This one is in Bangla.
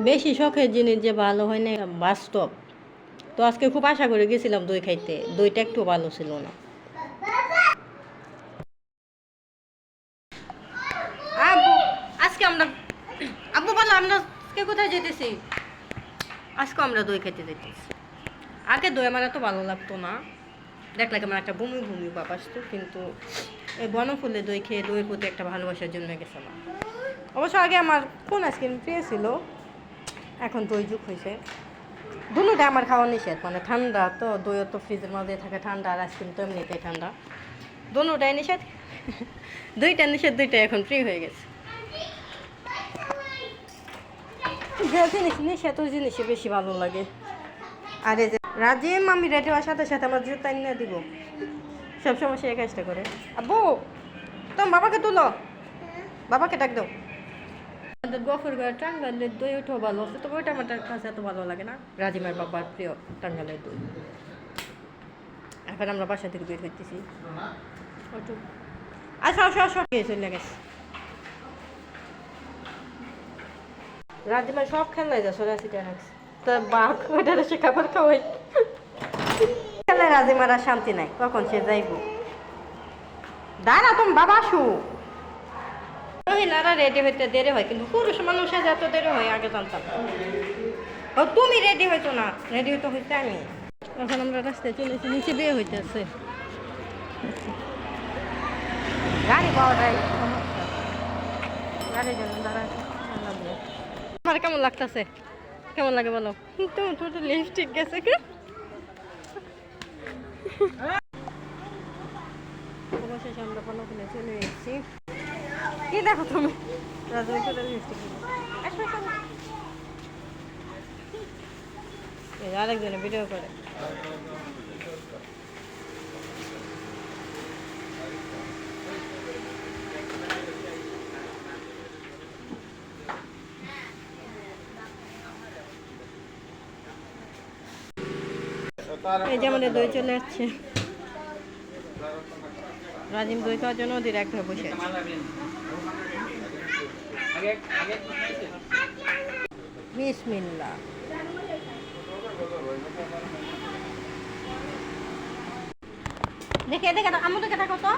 বেশি শখের জিনিস যে ভালো হয় না এটা বাস্তব। তো আজকে খুব আশা করে গেছিলাম দই খাইতে, দইটা একটু ভালো ছিল না। আব্বু আজকে আমরা আব্বু বলো আমরা আজকে কোথায় যেতেছি? আজকে আমরা দই খেতে যেতেছি। আগে দই আমার এত ভালো লাগতো না, দেখলে কেমন একটা বমি বমি ভাব আসতো, কিন্তু এই বনফুলে দই খেয়ে দইয়ের প্রতি একটা ভালোবাসার জন্য গেছিলাম। অবশ্য আগে আমার কোন আইসক্রিম প্রিয় ছিল, এখন দই যুগ হয়েছে। দুটোটা আমার খাওয়া নিষেধ, মানে ঠান্ডা তো, দইও তো ফ্রিজের মধ্যে থাকে ঠান্ডা, আর আইসক্রিম তো এমনিতেই ঠান্ডা, দুটোটাই নিষেধ। দুইটা নিষেধ, দুইটা এখন ফ্রি হয়ে গেছে। যে জিনিস নিষেধ ওই জিনিসই বেশি ভালো লাগে। আর এই যে রাজিম আমি রেডি হওয়ার সাথে সাথে আমার জুতা এনে দিব, সবসময় সে কাজটা করে। আব্বু তোমার বাবাকে তুলো, বাবাকে ডাক দাও। আমাদের গফর গায়ে টাঙ্গালের দই ওঠাও ভালো আছে, তবে ওইটা আমার কাছে এত ভালো লাগে না। রাজিমার বাবার প্রিয় টাঙ্গালের দই। এখন আমরা বাসা থেকে বের হইতেছি। আসো আসো আসো, চলে গেছে। রাজিমার সব খেলায় যাচ্ছে, রাশিটা রাখছে তা বাঘ ওইটা সে খাবার খাওয়াই। খেলে রাজিমার আর শান্তি নাই, কখন সে যাইব। দাঁড়া তুমি বাবা আসু। মহিলারা রেডি হইতে দেরি হয়, কিন্তু পুরুষ মানুষের যত দেরি হয় আগে জানতাম। ও তুমি রেডি হইতো না, রেডি হইতে হইতে আমি। এখন আমরা রাস্তায় চলেছি, নিচে বিয়ে হইতেছে। গাড়ি পাওয়াটাই সমস্যা, গাড়ির জন্য দাঁড়া। আমার কেমন লাগতেছে? কেমন লাগে বলো? তোমার ছোট লিপস্টিক গেছে কি? অবশেষে আমরা বনফুলে চলে এসেছি। কি দেখো তুমি? রাজু ছোট লিপস্টিক আরেকজনে ভিডিও করে। এই যে আমাদের দই চলে যাচ্ছে। রাজিম দই খাওয়ার জন্য ওদের এক ধরে বসে আছে। বিসমিল্লাহ। দেখে দেখে আম্মু দেখে থাকো তো।